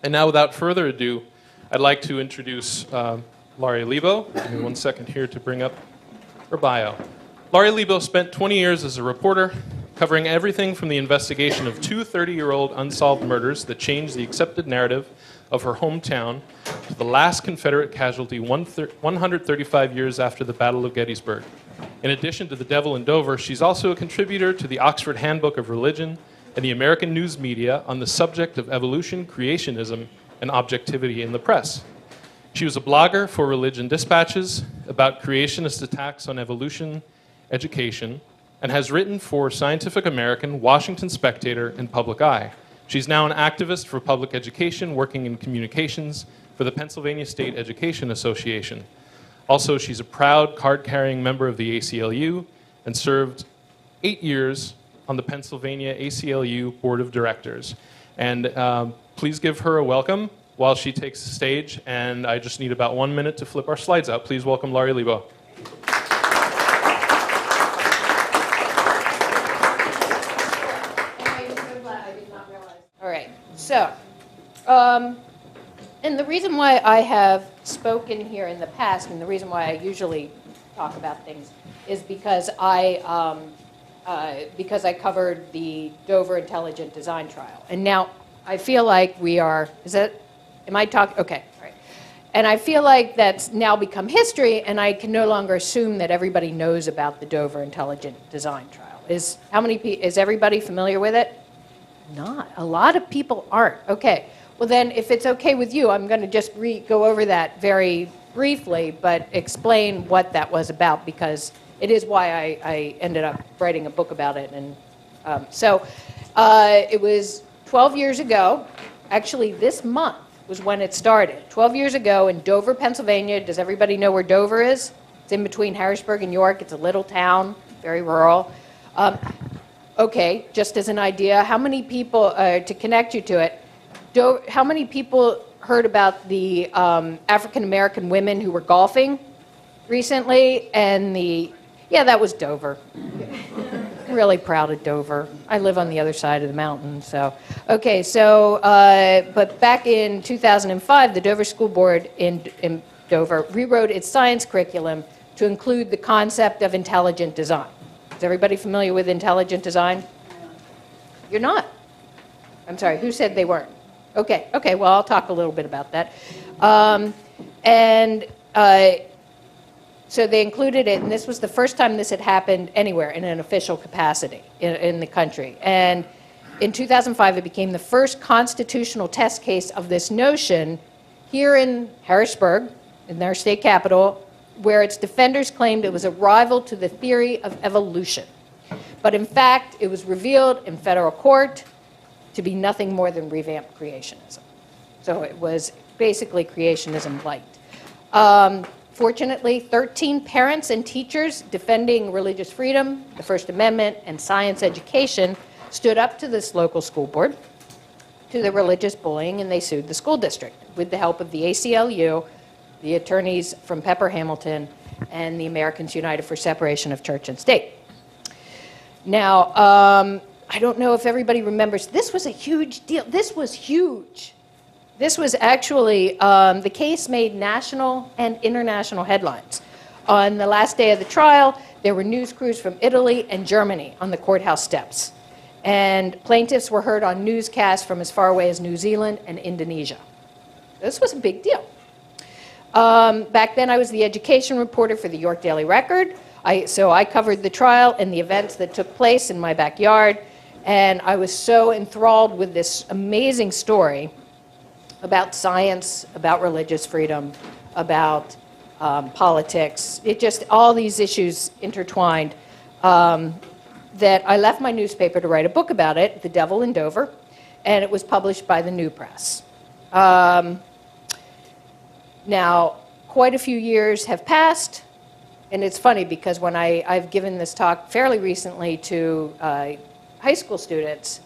And now, without further ado, I'd like to introduce Lauri Lebo. Give me 1 second here to bring up her bio. Lauri Lebo spent 20 years as a reporter, covering everything from the investigation of two 30-year-old unsolved murders that changed the accepted narrative of her hometown to the last Confederate casualty 135 years after the Battle of Gettysburg. In addition to The Devil in Dover, she's also a contributor to the Oxford Handbook of Religion and the American news media on the subject of evolution, creationism, and objectivity in the press. She was a blogger for Religion Dispatches about creationist attacks on evolution, education, and has written for Scientific American, Washington Spectator, and Public Eye. She's now an activist for public education, working in communications for the Pennsylvania State Education Association. Also, she's a proud card-carrying member of the ACLU and served 8 years on the Pennsylvania ACLU Board of Directors. And please give her a welcome while she takes the stage. And I just need about 1 minute to flip our slides out. Please welcome Lauri Lebo. All right, so, and the reason why I have spoken here in the past, and the reason why I usually talk about things, is because I covered the Dover Intelligent Design Trial. And now I feel like we are, am I talking? Okay, all right. And I feel like that's now become history, and I can no longer assume that everybody knows about the Dover Intelligent Design Trial. Is everybody familiar with it? Not. A lot of people aren't. Okay. Well, then, if it's okay with you, I'm going to just go over that very briefly, but explain what that was about, because it is why I ended up writing a book about it. And it was 12 years ago. Actually, this month was when it started. 12 years ago in Dover, Pennsylvania. Does everybody know where Dover is? It's in between Harrisburg and York. It's a little town, very rural. Okay, just as an idea, how many people, to connect you to it, how many people heard about the African-American women who were golfing recently? And yeah, that was Dover. I'm really proud of Dover. I live on the other side of the mountain, so. Okay, so, but back in 2005, the Dover School Board in Dover rewrote its science curriculum to include the concept of intelligent design. Is everybody familiar with intelligent design? You're not? I'm sorry, who said they weren't? Okay, well, I'll talk a little bit about that. So they included it, and this was the first time this had happened anywhere in an official capacity in the country. And in 2005, it became the first constitutional test case of this notion here in Harrisburg, in their state capital, where its defenders claimed it was a rival to the theory of evolution. But in fact, it was revealed in federal court to be nothing more than revamped creationism. So it was basically creationism light. Fortunately, 13 parents and teachers defending religious freedom, the First Amendment, and science education stood up to this local school board, to the religious bullying, and they sued the school district with the help of the ACLU, the attorneys from Pepper Hamilton, and the Americans United for Separation of Church and State. Now, I don't know if everybody remembers, this was a huge deal. This was huge. This was actually, the case made national and international headlines. On the last day of the trial, there were news crews from Italy and Germany on the courthouse steps. And plaintiffs were heard on newscasts from as far away as New Zealand and Indonesia. This was a big deal. Back then, I was the education reporter for the York Daily Record. So I covered the trial and the events that took place in my backyard. And I was so enthralled with this amazing story about science, about religious freedom, about politics. It just, all these issues intertwined, that I left my newspaper to write a book about it, The Devil in Dover, and it was published by the New Press. Now, quite a few years have passed, and it's funny because when I've given this talk fairly recently to high school students,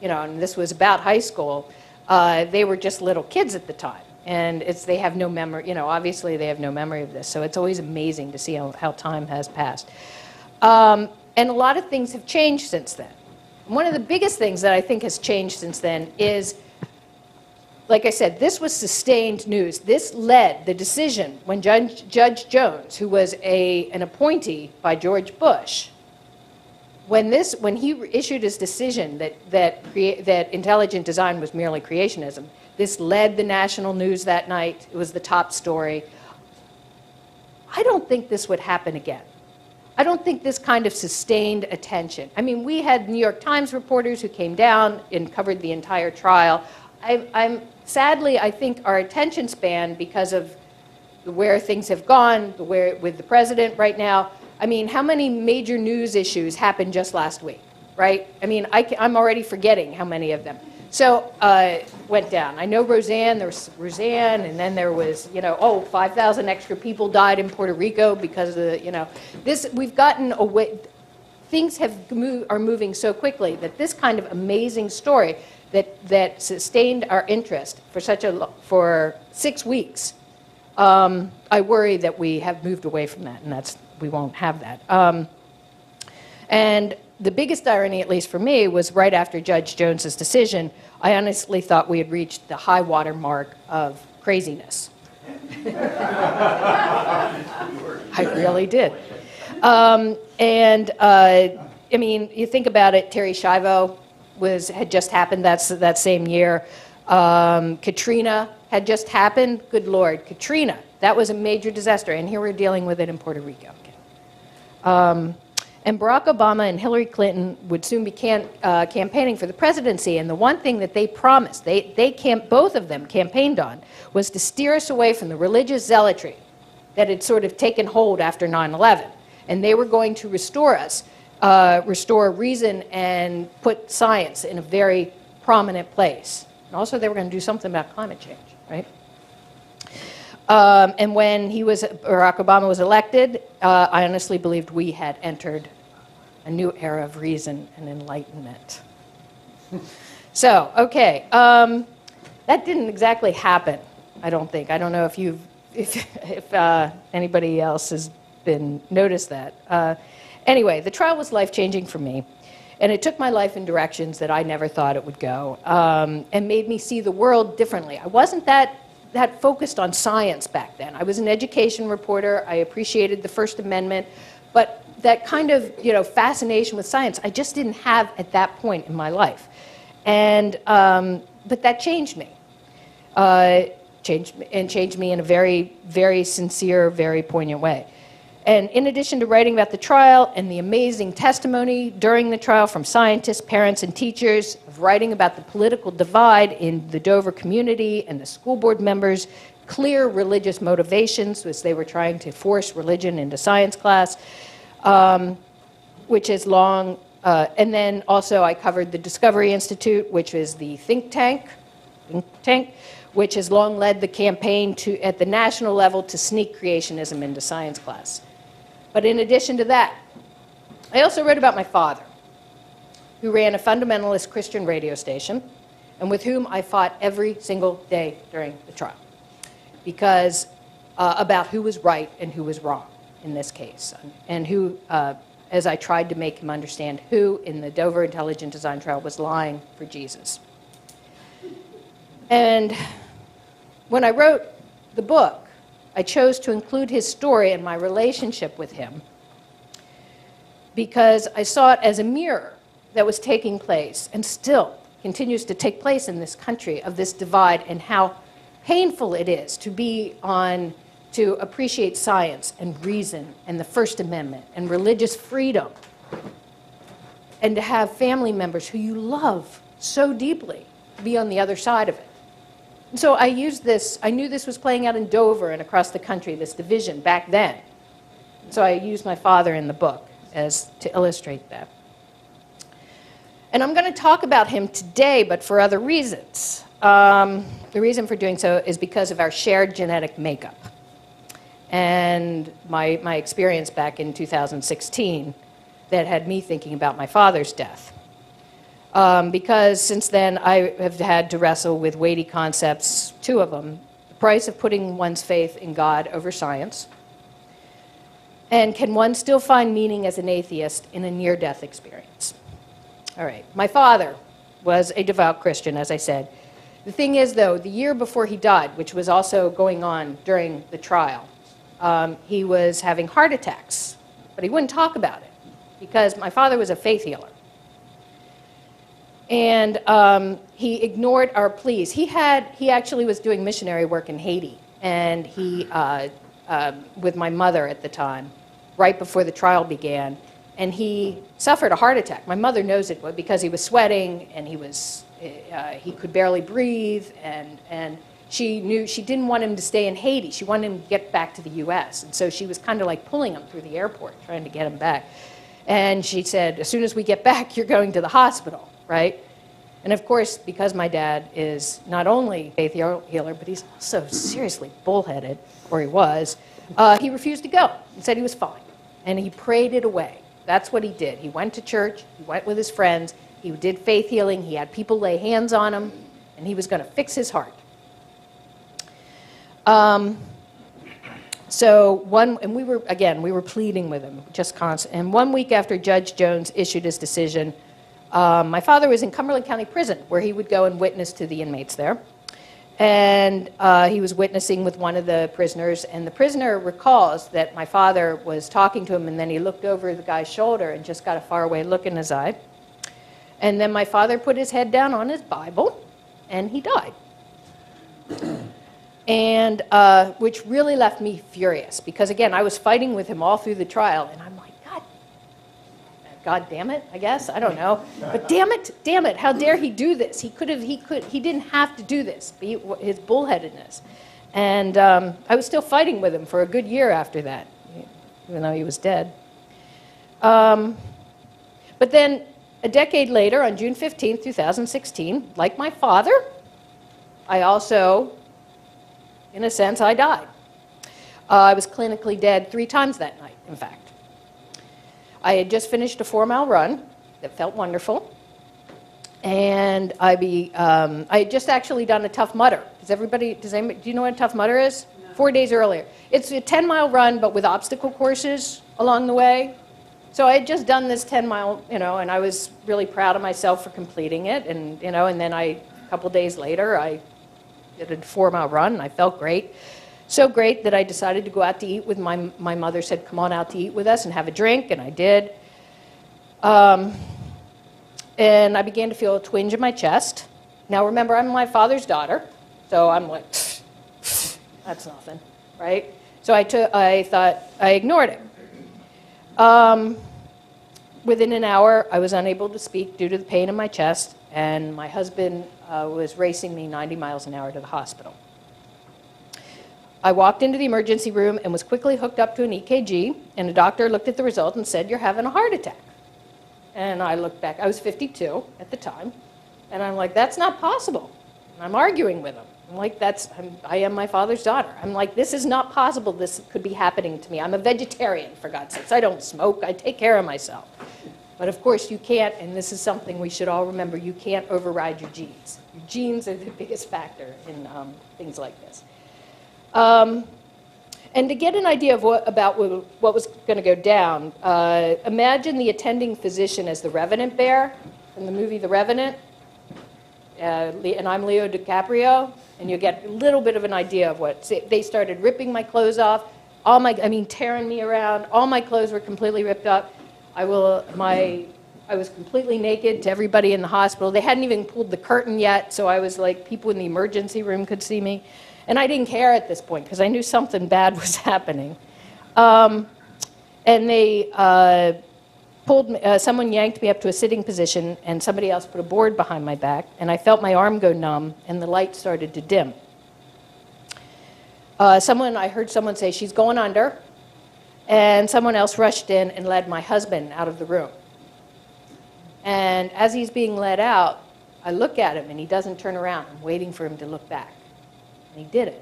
and this was about high school, they were just little kids at the time. And they have no memory, obviously they have no memory of this. So it's always amazing to see how time has passed. And a lot of things have changed since then. One of the biggest things that I think has changed since then is, like I said, this was sustained news. This led the decision when Judge Jones, who was an appointee by George Bush, when he issued his decision that intelligent design was merely creationism, this led the national news that night. It was the top story. I don't think this would happen again. I don't think this kind of sustained attention. I mean, we had New York Times reporters who came down and covered the entire trial. Sadly, I think our attention span, because of where things have gone, with the president right now, I mean, how many major news issues happened just last week, right? I mean, I'm already forgetting how many of them. So went down. I know Roseanne, there was Roseanne, and then there was, 5,000 extra people died in Puerto Rico because of the, we've gotten away. Things are moving so quickly that this kind of amazing story that sustained our interest for 6 weeks, I worry that we have moved away from that, and we won't have that. And the biggest irony, at least for me, was right after Judge Jones's decision, I honestly thought we had reached the high water mark of craziness. I really did. I mean, you think about it, Terry Schiavo had just happened that same year. Katrina had just happened. Good Lord, Katrina. That was a major disaster, and here we're dealing with it in Puerto Rico. And Barack Obama and Hillary Clinton would soon be campaigning for the presidency, and the one thing that they promised, both of them campaigned on, was to steer us away from the religious zealotry that had sort of taken hold after 9/11. And they were going to restore reason and put science in a very prominent place. And also they were going to do something about climate change, right? And when Barack Obama was elected, I honestly believed we had entered a new era of reason and enlightenment. So, okay, that didn't exactly happen, I don't think. I don't know if anybody else has noticed that. Anyway, the trial was life-changing for me, and it took my life in directions that I never thought it would go, and made me see the world differently. I wasn't that focused on science back then. I was an education reporter. I appreciated the First Amendment, but that kind of fascination with science I just didn't have at that point in my life, and but that changed me. Changed me in a very, very sincere, very poignant way. And in addition to writing about the trial and the amazing testimony during the trial from scientists, parents, and teachers, of writing about the political divide in the Dover community and the school board members' clear religious motivations as they were trying to force religion into science class, which is long. And then also I covered the Discovery Institute, which is the think tank, which has long led the campaign at the national level to sneak creationism into science class. But in addition to that, I also wrote about my father, who ran a fundamentalist Christian radio station, and with whom I fought every single day during the trial, because about who was right and who was wrong in this case, and who, as I tried to make him understand, who in the Dover Intelligent Design trial was lying for Jesus. And when I wrote the book, I chose to include his story and my relationship with him because I saw it as a mirror that was taking place and still continues to take place in this country of this divide, and how painful it is to appreciate science and reason and the First Amendment and religious freedom, and to have family members who you love so deeply be on the other side of it. And so I used this. I knew this was playing out in Dover and across the country, this division back then. So I used my father in the book to illustrate that. And I'm going to talk about him today, but for other reasons. The reason for doing so is because of our shared genetic makeup and my experience back in 2016 that had me thinking about my father's death. Because since then, I have had to wrestle with weighty concepts, two of them: the price of putting one's faith in God over science, and can one still find meaning as an atheist in a near-death experience? All right. My father was a devout Christian, as I said. The thing is, though, the year before he died, which was also going on during the trial, he was having heart attacks, but he wouldn't talk about it because my father was a faith healer. And he ignored our pleas. He actually was doing missionary work in Haiti, and he, with my mother at the time, right before the trial began, and he suffered a heart attack. My mother knows it because he was sweating, and he could barely breathe, and she knew she didn't want him to stay in Haiti. She wanted him to get back to the U.S., and so she was kind of like pulling him through the airport, trying to get him back. And she said, as soon as we get back, you're going to the hospital, right? And of course, because my dad is not only a faith healer, but he's also seriously bullheaded, or he was, he refused to go and said he was fine. And he prayed it away. That's what he did. He went to church, he went with his friends, he did faith healing, he had people lay hands on him, and he was going to fix his heart. And we were pleading with him, just constant. And 1 week after Judge Jones issued his decision, my father was in Cumberland County Prison, where he would go and witness to the inmates there. And he was witnessing with one of the prisoners, and the prisoner recalls that my father was talking to him, and then he looked over the guy's shoulder and just got a faraway look in his eye. And then my father put his head down on his Bible, and he died. And which really left me furious, because again, I was fighting with him all through the trial, and I'm like, God damn it, I guess, I don't know. But damn it, how dare he do this? He didn't have to do this, his bullheadedness. And I was still fighting with him for a good year after that, even though he was dead. But then a decade later, on June 15, 2016, like my father, I also, in a sense, I died. I was clinically dead 3 times that night, in fact. I had just finished a 4-mile run that felt wonderful, and I had just actually done a Tough Mudder. Do you know what a Tough Mudder is? No. 4 days earlier. It's a 10-mile run, but with obstacle courses along the way. So I had just done this 10-mile, and I was really proud of myself for completing it, and then a couple days later, I did a 4-mile run, and I felt great. So great that I decided to go out to eat with my mother said, come on out to eat with us and have a drink, and I did. And I began to feel a twinge in my chest. Now remember, I'm my father's daughter, so I'm like, that's nothing, right? So I thought, I ignored it. Within an hour, I was unable to speak due to the pain in my chest, and my husband was racing me 90 miles an hour to the hospital. I walked into the emergency room and was quickly hooked up to an EKG, and a doctor looked at the result and said, you're having a heart attack. And I looked back. I was 52 at the time, and I'm like, that's not possible. And I'm arguing with him. I'm like, I am my father's daughter. I'm like, this is not possible. This could be happening to me. I'm a vegetarian, for God's sakes. I don't smoke. I take care of myself. But of course, you can't, and this is something we should all remember, you can't override your genes. Your genes are the biggest factor in things like this. And to get an idea of what was going to go down, imagine the attending physician as the Revenant bear from the movie The Revenant, and I'm Leo DiCaprio, and you get a little bit of an idea of they started ripping my clothes off, tearing me around. All my clothes were completely ripped up. I was completely naked to everybody in the hospital. They hadn't even pulled the curtain yet, so I was like, people in the emergency room could see me. And I didn't care at this point because I knew something bad was happening. And they someone yanked me up to a sitting position, and somebody else put a board behind my back, and I felt my arm go numb, and the light started to dim. I heard someone say, she's going under, and someone else rushed in and led my husband out of the room. And as he's being led out, I look at him, and he doesn't turn around. I'm waiting for him to look back. And he did it.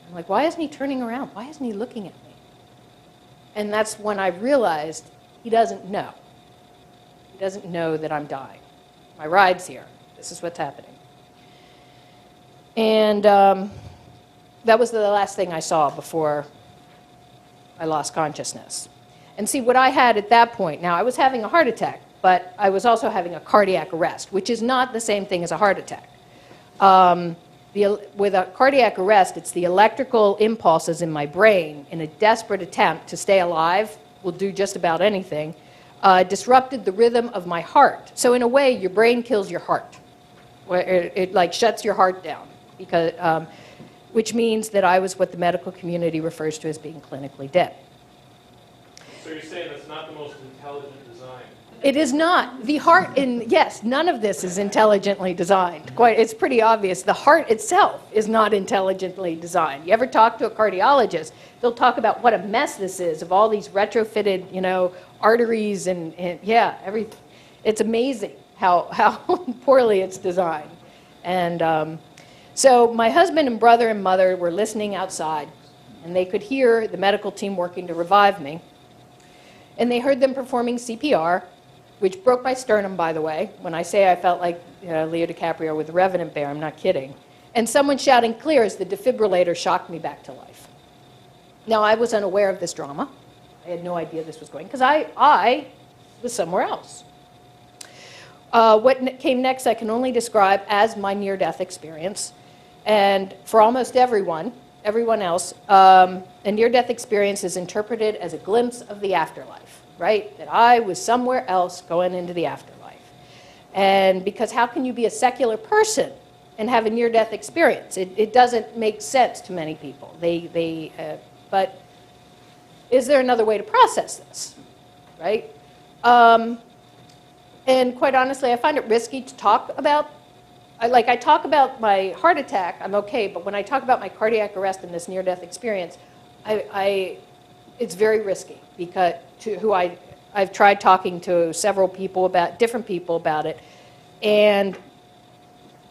I'm like, why isn't he turning around? Why isn't he looking at me? And that's when I realized he doesn't know. He doesn't know that I'm dying. My ride's here. This is what's happening. And that was the last thing I saw before I lost consciousness. And see, what I had at that point, now I was having a heart attack, but I was also having a cardiac arrest, which is not the same thing as a heart attack. With a cardiac arrest, it's the electrical impulses in my brain in a desperate attempt to stay alive, will do just about anything, disrupted the rhythm of my heart. So in a way, your brain kills your heart. It like shuts your heart down, because, which means that I was what the medical community refers to as being clinically dead. So you're saying that's not the most intelligent design? It is not. The heart, yes, none of this is intelligently designed. It's pretty obvious. The heart itself is not intelligently designed. You ever talk to a cardiologist, they'll talk about what a mess this is of all these retrofitted, arteries and yeah, everything. It's amazing how poorly it's designed. And so my husband and brother and mother were listening outside, and they could hear the medical team working to revive me. And they heard them performing CPR, which broke my sternum, by the way. When I say I felt like Leo DiCaprio with the Revenant Bear, I'm not kidding. And someone shouting clear as the defibrillator shocked me back to life. Now, I was unaware of this drama. I had no idea this was going, because I was somewhere else. What came next I can only describe as my near-death experience. And for almost everyone else, a near-death experience is interpreted as a glimpse of the afterlife, right? That I was somewhere else going into the afterlife. And because how can you be a secular person and have a near-death experience? It doesn't make sense to many people. But is there another way to process this, right? And quite honestly, I find it risky to talk about. I talk about my heart attack, I'm okay, but when I talk about my cardiac arrest and this near-death experience, it's very risky, because I've tried talking to several people different people about it, and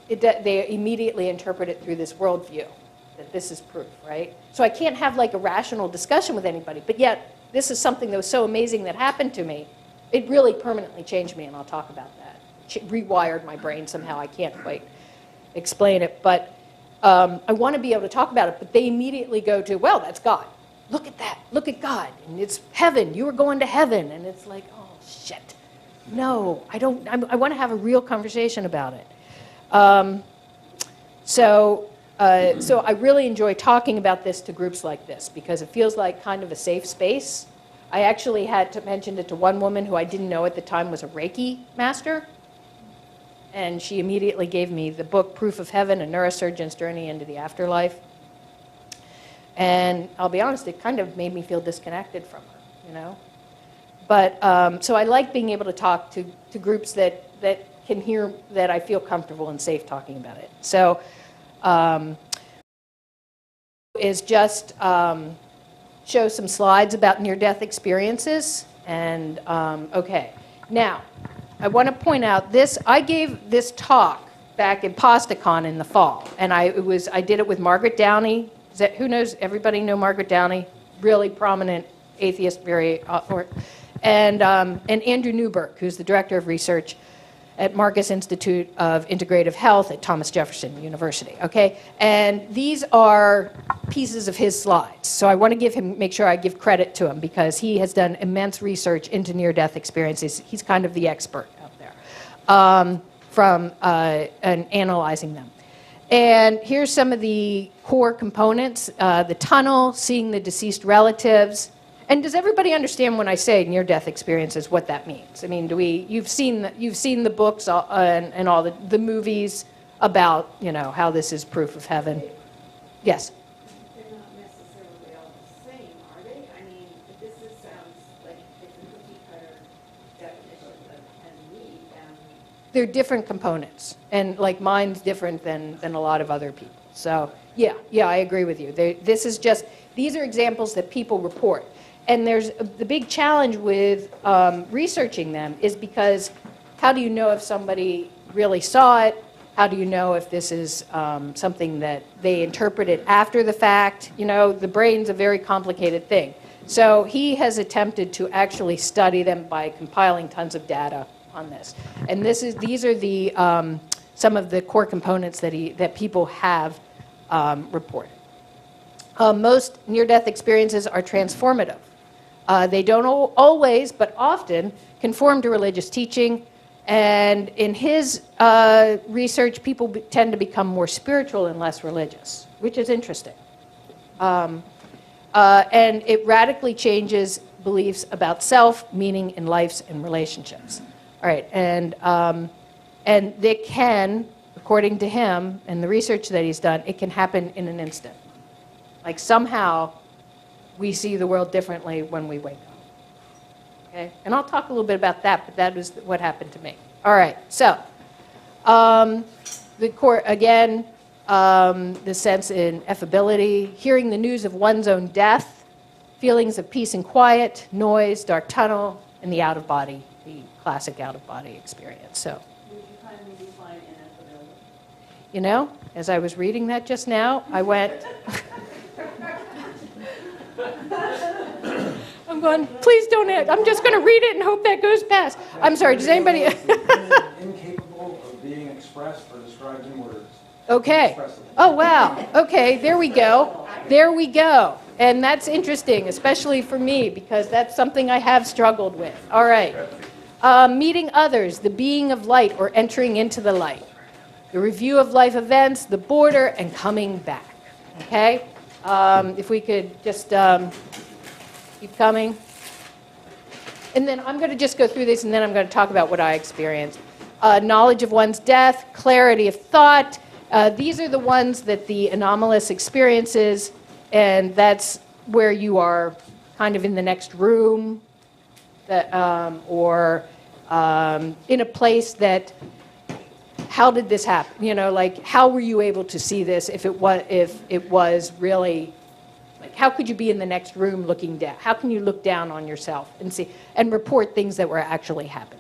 they immediately interpret it through this worldview, that this is proof, right? So I can't have like a rational discussion with anybody, but yet this is something that was so amazing that happened to me. It really permanently changed me, and I'll talk about that. Rewired my brain somehow. I can't quite explain it, but I want to be able to talk about it, but they immediately go to, well, that's God. Look at that. Look at God. And it's heaven. You were going to heaven. And it's like, oh, shit. No, I don't. I want to have a real conversation about it. So I really enjoy talking about this to groups like this, because it feels like kind of a safe space. I actually had to mention it to one woman who I didn't know at the time was a Reiki master. And she immediately gave me the book, Proof of Heaven, A Neurosurgeon's Journey into the Afterlife. And I'll be honest, it kind of made me feel disconnected from her, But, so I like being able to talk to groups that can hear, that I feel comfortable and safe talking about it. So, is just show some slides about near-death experiences. And, okay. Now, I want to point out this. I gave this talk back in PastaCon in the fall, and I did it with Margaret Downey. Who knows? Everybody know Margaret Downey, really prominent atheist, and Andrew Newberg, who's the director of research at Marcus Institute of Integrative Health at Thomas Jefferson University. Okay, and these are pieces of his slides. So I want to make sure I give credit to him, because he has done immense research into near-death experiences. He's kind of the expert out there and analyzing them. And here's some of the core components: the tunnel, seeing the deceased relatives. And does everybody understand when I say near-death experiences what that means? I mean, you've seen the books and all the movies about how this is proof of heaven? Yes. They're not necessarily all the same, are they? I mean, this sounds like it's a cookie-cutter definition of need. They're different components, and like mine's different than a lot of other people. So yeah, I agree with you. These are examples that people report. And the big challenge with researching them is because how do you know if somebody really saw it? How do you know if this is something that they interpreted after the fact? The brain's a very complicated thing. So he has attempted to actually study them by compiling tons of data on this. And these are the some of the core components that people have reported. Most near-death experiences are transformative. They don't always, but often, conform to religious teaching, And in his research, people tend to become more spiritual and less religious, which is interesting. And it radically changes beliefs about self, meaning in lives and relationships. All right, and they can, according to him and the research that he's done, it can happen in an instant. Like somehow we see the world differently when we wake up. Okay? And I'll talk a little bit about that, but that was what happened to me. All right, so the court, again, the sense in affability, hearing the news of one's own death, feelings of peace and quiet, noise, dark tunnel, and the out-of-body, the classic out-of-body experience. So, Would you kindly define ineffability? you know, as I was reading that just now, I went, I'm going, please don't, I'm just going to read it and hope that goes past. I'm sorry, does anybody? Incapable of being expressed or described in words. Okay. Oh, wow. Okay, there we go. There we go. And that's interesting, especially for me, because that's something I have struggled with. All right. Meeting others, the being of light or entering into the light. The review of life events, the border, and coming back. Okay? If we could just keep coming. And then I'm going to just go through this, and then I'm going to talk about what I experienced. Knowledge of one's death, clarity of thought. These are the ones that the anomalous experiences, and that's where you are kind of in the next room, that, or in a place that, how did this happen? You know, like, how were you able to see this if it was really, like, how could you be in the next room looking down? How can you look down on yourself and see, and report things that were actually happening?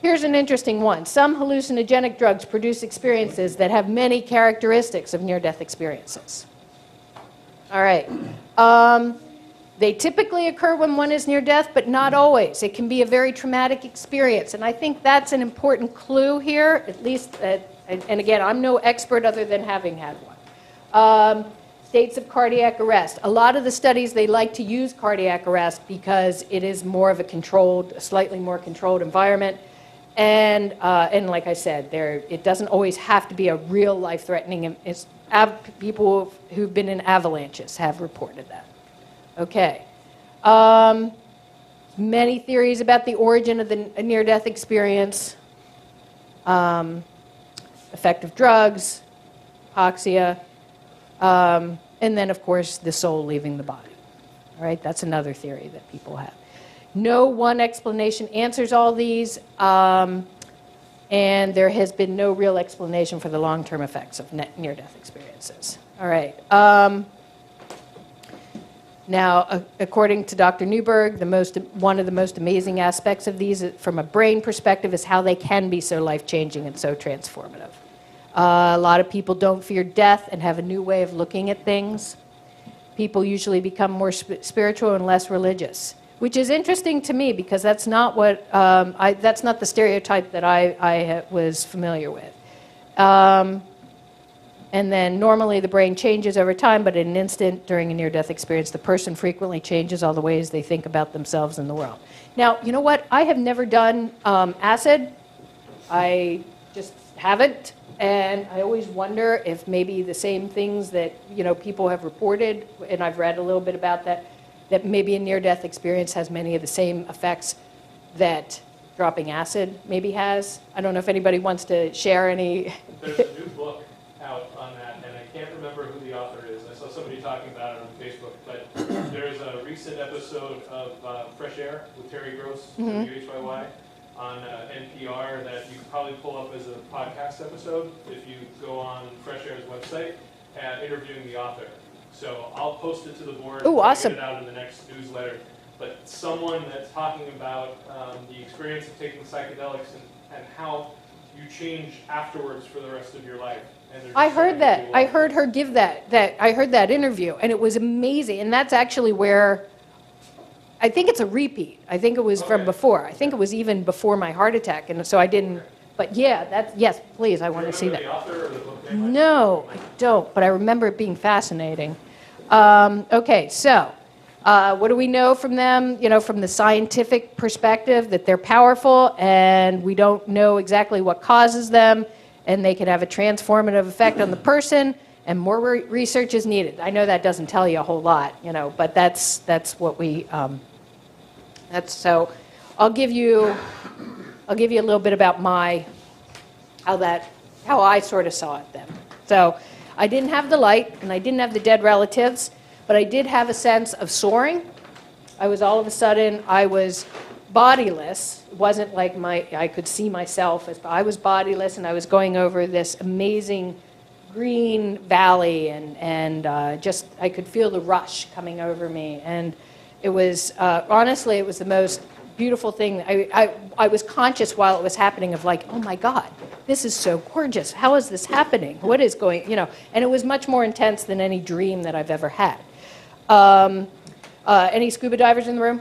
Here's an interesting one. Some hallucinogenic drugs produce experiences that have many characteristics of near-death experiences. All right. They typically occur when one is near death, but not always. It can be a very traumatic experience, and I think that's an important clue here, at least, and again, I'm no expert other than having had one. States of cardiac arrest. A lot of the studies, they like to use cardiac arrest because it is more of a controlled, a slightly more controlled environment. And like I said, it doesn't always have to be a real life-threatening. People who've been in avalanches have reported that. Okay. Many theories about the origin of the near-death experience. Effect of drugs, hypoxia, and then, of course, the soul leaving the body. All right, that's another theory that people have. No one explanation answers all these, and there has been no real explanation for the long-term effects of near-death experiences. All right. Now, according to Dr. Newberg, one of the most amazing aspects of these, from a brain perspective, is how they can be so life-changing and so transformative. A lot of people don't fear death and have a new way of looking at things. People usually become more spiritual and less religious, which is interesting to me because that's not what that's not the stereotype that I was familiar with. And then normally the brain changes over time, but in an instant during a near-death experience, the person frequently changes all the ways they think about themselves and the world. Now, you know what? I have never done acid. I just haven't. And I always wonder if maybe the same things that, you know, people have reported, and I've read a little bit about that, that maybe a near-death experience has many of the same effects that dropping acid maybe has. I don't know if anybody wants to share any. There's a new book out on that, and I can't remember who the author is. I saw somebody talking about it on Facebook, but there's a recent episode of Fresh Air with Terry Gross, WHYY, on NPR that you could probably pull up as a podcast episode if you go on Fresh Air's website, interviewing the author. So I'll post it to the board. Oh, awesome. Get it out in the next newsletter. But someone that's talking about the experience of taking psychedelics and how you change afterwards for the rest of your life. I heard that. I heard her give that. I heard that interview, and it was amazing. And that's actually where, I think it's a repeat. I think it was from before. I think it was even before my heart attack, and so I didn't. But yeah, yes, please, I want to see that. The author or the book name? No, I don't. But I remember it being fascinating. Okay, so What do we know from them? You know, from the scientific perspective, that they're powerful, and we don't know exactly what causes them, and they can have a transformative effect on the person, and more research is needed. I know that doesn't tell you a whole lot, you know, but that's what we. So, I'll give you a little bit about how I sort of saw it then. So, I didn't have the light, and I didn't have the dead relatives, but I did have a sense of soaring. I was all of a sudden, I was bodiless. It wasn't like I could see myself. I was bodiless, and I was going over this amazing green valley, and just, I could feel the rush coming over me. And it was, honestly, it was the most beautiful thing. I was conscious while it was happening of like, oh my God, this is so gorgeous. How is this happening? What is going, you know? And it was much more intense than any dream that I've ever had. Any scuba divers in the room?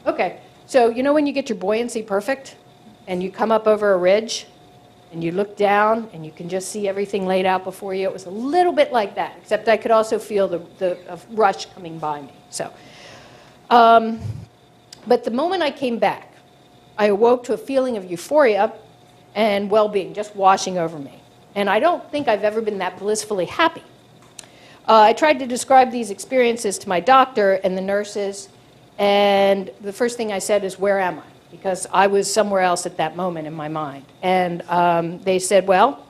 Okay, so you know when you get your buoyancy perfect and you come up over a ridge and you look down and you can just see everything laid out before you? It was a little bit like that, except I could also feel the rush coming by me. So, but the moment I came back, I awoke to a feeling of euphoria and well-being just washing over me. And I don't think I've ever been that blissfully happy. I tried to describe these experiences to my doctor and the nurses, and the first thing I said is, where am I? Because I was somewhere else at that moment in my mind. And they said, well,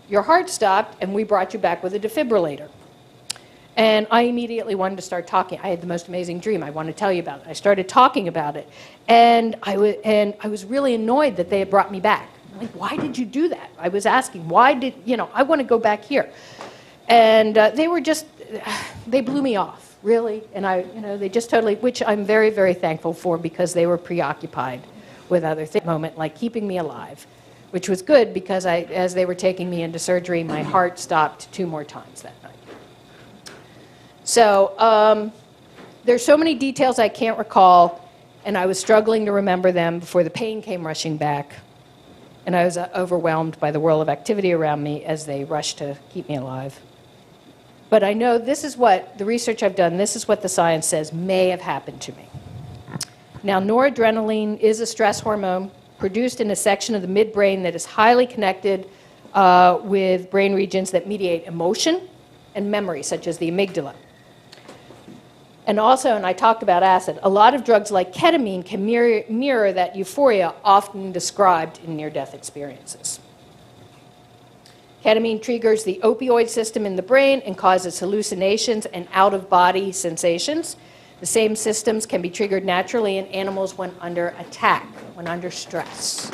your heart stopped, and we brought you back with a defibrillator. And I immediately wanted to start talking. I had the most amazing dream. I want to tell you about it. I started talking about it. And I was really annoyed that they had brought me back. I'm like, why did you do that? I was asking, why did, you know, I want to go back here. And they were just, they blew me off, really. And they just totally, which I'm very, very thankful for, because they were preoccupied with other things, moment, like keeping me alive, which was good, because as they were taking me into surgery, my heart stopped 2 more times that night. So there's so many details I can't recall, and I was struggling to remember them before the pain came rushing back. And I was overwhelmed by the whirl of activity around me as they rushed to keep me alive. But I know this is what, the research I've done, this is what the science says may have happened to me. Now, noradrenaline is a stress hormone produced in a section of the midbrain that is highly connected with brain regions that mediate emotion and memory, such as the amygdala. And also, and I talked about acid, a lot of drugs like ketamine can mirror that euphoria often described in near-death experiences. Ketamine triggers the opioid system in the brain and causes hallucinations and out-of-body sensations. The same systems can be triggered naturally in animals when under attack, when under stress.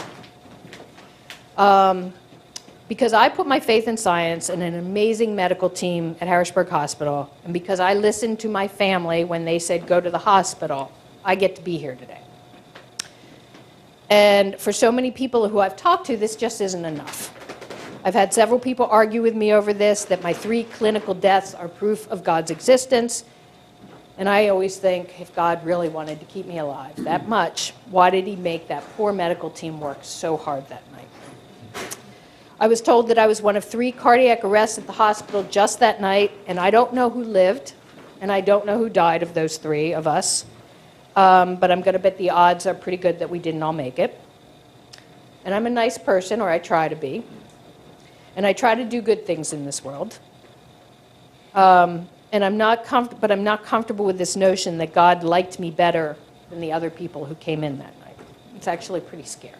Because I put my faith in science and an amazing medical team at Harrisburg Hospital, and because I listened to my family when they said, go to the hospital, I get to be here today. And for so many people who I've talked to, this just isn't enough. I've had several people argue with me over this, that my 3 clinical deaths are proof of God's existence. And I always think, if God really wanted to keep me alive that much, why did he make that poor medical team work so hard that night? I was told that I was one of 3 cardiac arrests at the hospital just that night, and I don't know who lived, and I don't know who died of those 3 of us. But I'm going to bet the odds are pretty good that we didn't all make it. And I'm a nice person, or I try to be. And I try to do good things in this world. And I'm not comfortable with this notion that God liked me better than the other people who came in that night. It's actually pretty scary.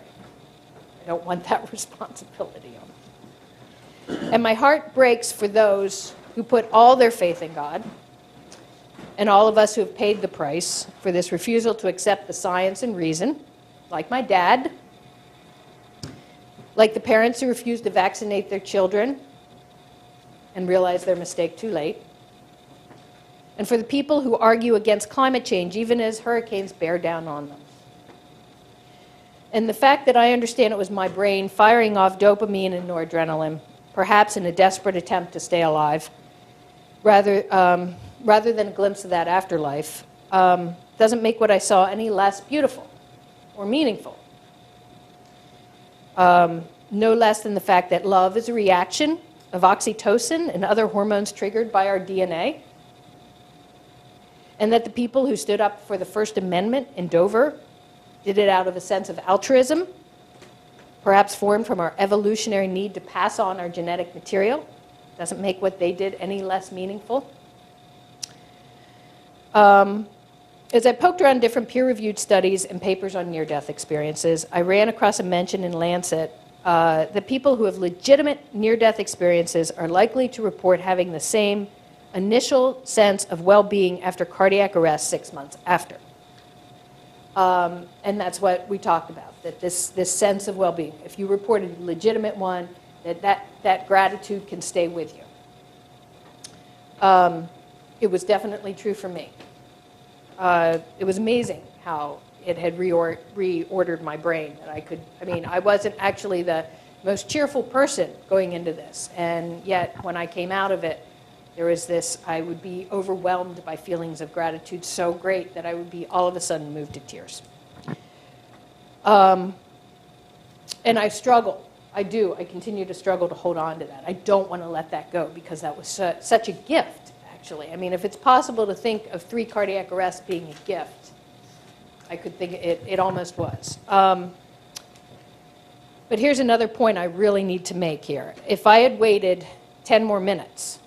I don't want that responsibility on me. And my heart breaks for those who put all their faith in God, and all of us who have paid the price for this refusal to accept the science and reason, like my dad, like the parents who refused to vaccinate their children and realize their mistake too late, and for the people who argue against climate change even as hurricanes bear down on them. And the fact that I understand it was my brain firing off dopamine and noradrenaline, perhaps in a desperate attempt to stay alive, rather than a glimpse of that afterlife, doesn't make what I saw any less beautiful or meaningful. No less than the fact that love is a reaction of oxytocin and other hormones triggered by our DNA. and that the people who stood up for the First Amendment in Dover did it out of a sense of altruism, perhaps formed from our evolutionary need to pass on our genetic material. Doesn't make what they did any less meaningful. As I poked around different peer-reviewed studies and papers on near-death experiences, I ran across a mention in Lancet that people who have legitimate near-death experiences are likely to report having the same initial sense of well-being after cardiac arrest 6 months after. And that's what we talked about, that this sense of well-being. If you report a legitimate one, that gratitude can stay with you. It was definitely true for me. It was amazing how it had reordered my brain. That I wasn't actually the most cheerful person going into this. And yet, when I came out of it, there was this, I would be overwhelmed by feelings of gratitude so great that I would be all of a sudden moved to tears. And I struggle. I do. I continue to struggle to hold on to that. I don't want to let that go because that was such a gift, actually. I mean, if it's possible to think of 3 cardiac arrests being a gift, I could think it almost was. But here's another point I really need to make here. If I had waited 10 more minutes,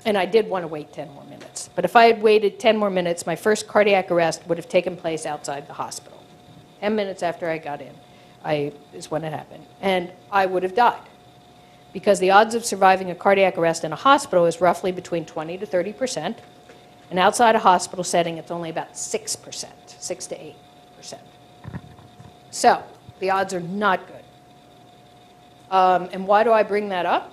and I did want to wait 10 more minutes, but if I had waited 10 more minutes, my first cardiac arrest would have taken place outside the hospital. 10 minutes after I got in is when it happened. And I would have died. Because the odds of surviving a cardiac arrest in a hospital is roughly between 20 to 30%. And outside a hospital setting, it's only about 6%, 6 to 8%. So the odds are not good. And why do I bring that up?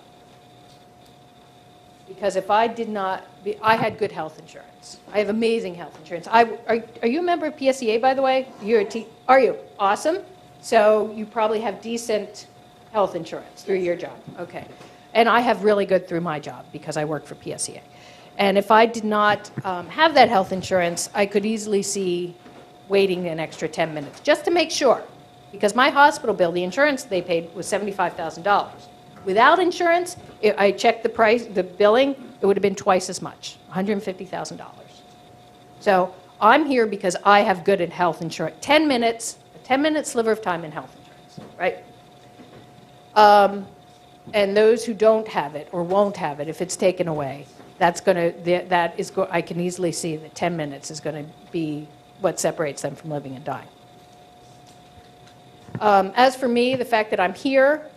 Because if I did not, I had good health insurance. I have amazing health insurance. Are you a member of PSEA, by the way? Are you? Awesome. So you probably have decent health insurance through your job. Okay. And I have really good through my job because I work for PSEA. And if I did not have that health insurance, I could easily see waiting an extra 10 minutes just to make sure. Because my hospital bill, the insurance they paid was $75,000. Without insurance, I checked the price, the billing, it would have been twice as much, $150,000. So I'm here because I have good health insurance. 10 minutes, a 10-minute sliver of time in health insurance, right? And those who don't have it or won't have it, if it's taken away, I can easily see that 10 minutes is going to be what separates them from living and dying. As for me, the fact that I'm here,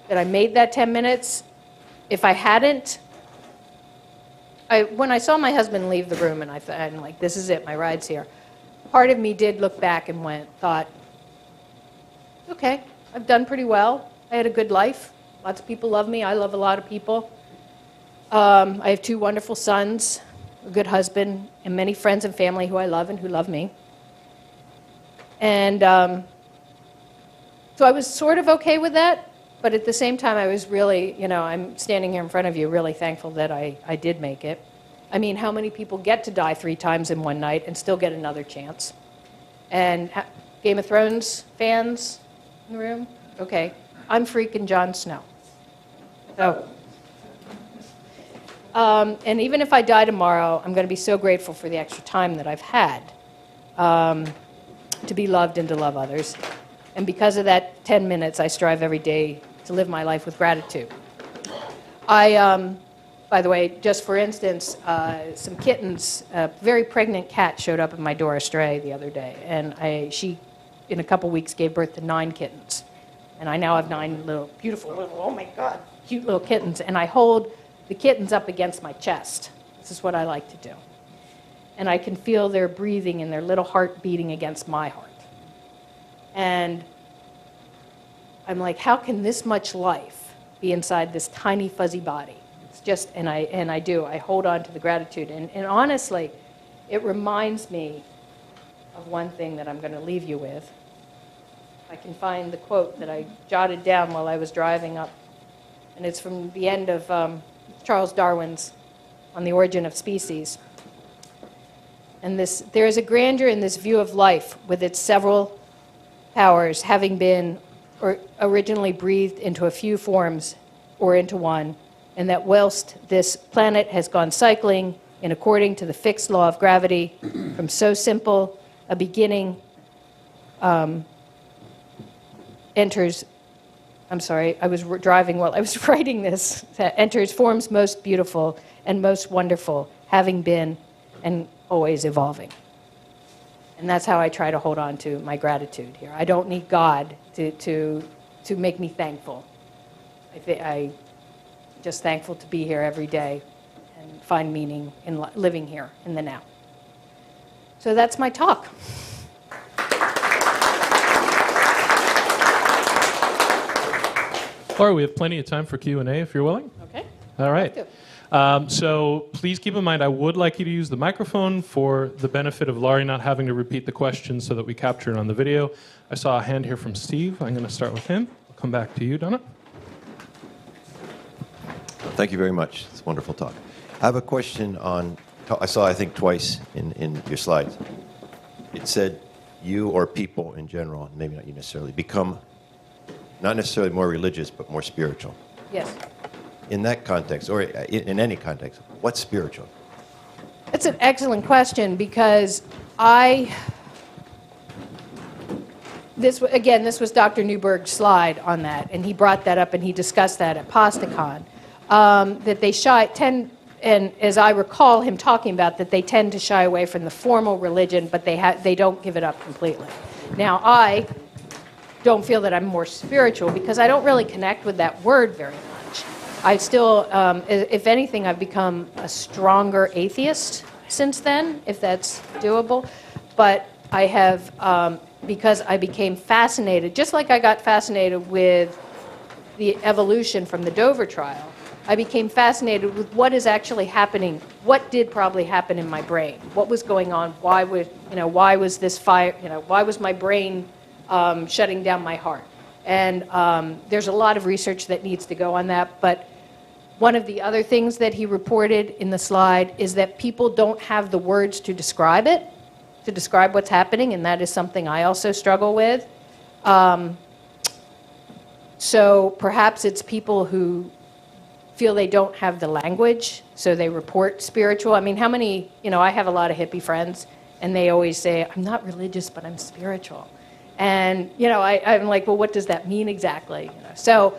that I made that 10 minutes, if I hadn't, when I saw my husband leave the room and I'm like, this is it, my ride's here, part of me did look back and thought, okay, I've done pretty well. I had a good life. Lots of people love me. I love a lot of people. I have 2 wonderful sons, a good husband, and many friends and family who I love and who love me. And so I was sort of okay with that, but at the same time I was really, I'm standing here in front of you really thankful that I did make it. I mean, how many people get to die 3 times in one night and still get another chance? And Game of Thrones fans in the room? Okay. I'm freaking Jon Snow. So, and even if I die tomorrow, I'm going to be so grateful for the extra time that I've had to be loved and to love others. And because of that 10 minutes, I strive every day to live my life with gratitude. By the way, just for instance, some kittens, a very pregnant cat showed up at my door, a stray, the other day. And she, in a couple weeks, gave birth to 9 kittens. And I now have 9 little, beautiful little, oh my God, cute little kittens. And I hold the kittens up against my chest. This is what I like to do. And I can feel their breathing and their little heart beating against my heart. And I'm like, how can this much life be inside this tiny fuzzy body? It's just, and I do. I hold on to the gratitude. And honestly, it reminds me of one thing that I'm going to leave you with. I can find the quote that I jotted down while I was driving up. And it's from the end of Charles Darwin's On the Origin of Species. And there is a grandeur in this view of life with its several powers having been originally breathed into a few forms or into one, and that whilst this planet has gone cycling in according to the fixed law of gravity, from so simple a beginning enters, I'm sorry, I was driving while I was writing this, enters forms most beautiful and most wonderful, having been and always evolving. And that's how I try to hold on to my gratitude here. I don't need God to make me thankful. I'm just thankful to be here every day and find meaning in living here in the now. So that's my talk. Laura, we have plenty of time for Q&A if you're willing. Okay. All right. Let's do it. So please keep in mind, I would like you to use the microphone for the benefit of Lauri not having to repeat the question so that we capture it on the video. I saw a hand here from Steve. I'm going to start with him. I'll come back to you, Donna. Thank you very much. It's a wonderful talk. I have a question on, I saw, I think, twice in your slides. It said you or people in general, maybe not you necessarily, become not necessarily more religious, but more spiritual. Yes. In that context, or in any context, what's spiritual? It's an excellent question because this was Dr. Newberg's slide on that, and he brought that up and he discussed that at PastaCon, that they tend, and as I recall him talking about, that they tend to shy away from the formal religion, but they don't give it up completely. Now, I don't feel that I'm more spiritual because I don't really connect with that word very much. I still, if anything, I've become a stronger atheist since then, if that's doable. But I have, because I became fascinated, just like I got fascinated with the evolution from the Dover trial, I became fascinated with what is actually happening, what did probably happen in my brain, what was going on, why was this fire, why was my brain shutting down my heart. And there's a lot of research that needs to go on that, but one of the other things that he reported in the slide is that people don't have the words to describe it, to describe what's happening, and that is something I also struggle with. So perhaps it's people who feel they don't have the language, so they report spiritual. I mean, how many, I have a lot of hippie friends, and they always say, I'm not religious, but I'm spiritual. And, I'm like, well, what does that mean exactly? So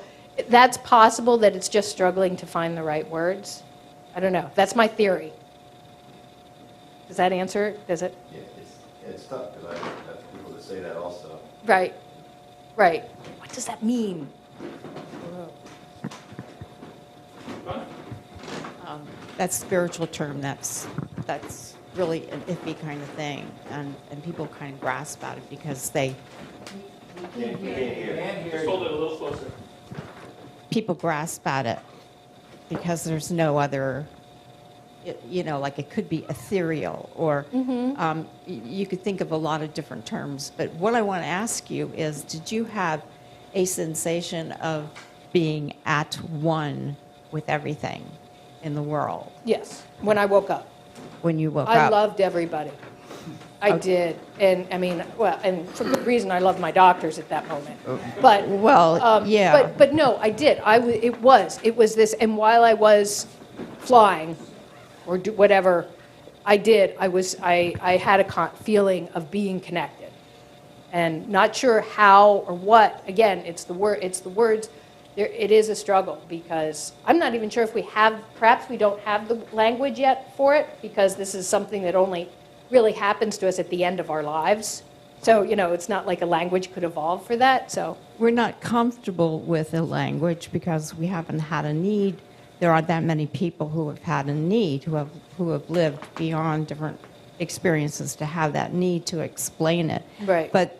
that's possible that it's just struggling to find the right words. I don't know. That's my theory. Does that answer it? Does it? Yeah, it's tough because I have people that say that also. Right. Right. What does that mean? That spiritual term, that's really an iffy kind of thing, and people kind of grasp at it because Just hold it a little closer. people grasp at it because there's no other, like it could be ethereal, or you could think of a lot of different terms. But what I want to ask you is, did you have a sensation of being at one with everything in the world Yes, when I woke up. when you woke I up? loved everybody. I did. And I mean, and for good reason, I loved my doctors at that moment. But yeah. But no, I did. It was this. And while I was flying, or whatever I did, I had a feeling of being connected, and not sure how or what. Again, it's the words. It is a struggle because I'm not even sure if perhaps we don't have the language yet for it, because this is something that only really happens to us at the end of our lives. So, it's not like a language could evolve for that. So We're not comfortable with a language because we haven't had a need. There aren't that many people who have had a need, who have lived beyond different experiences to have that need to explain it. Right. But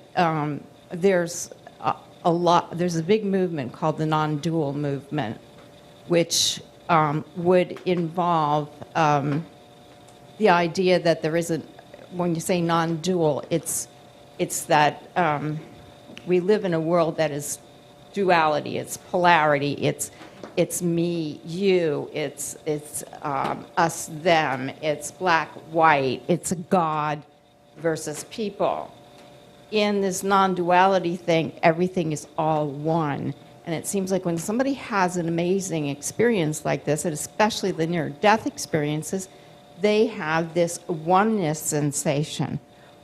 there's a big movement called the non-dual movement, which would involve the idea that there isn't, when you say non-dual, it's that we live in a world that is duality, it's polarity, it's me, you, it's us, them, it's black, white, it's God versus people. In this non-duality thing, everything is all one. And it seems like when somebody has an amazing experience like this, and especially the near-death experiences, they have this oneness sensation,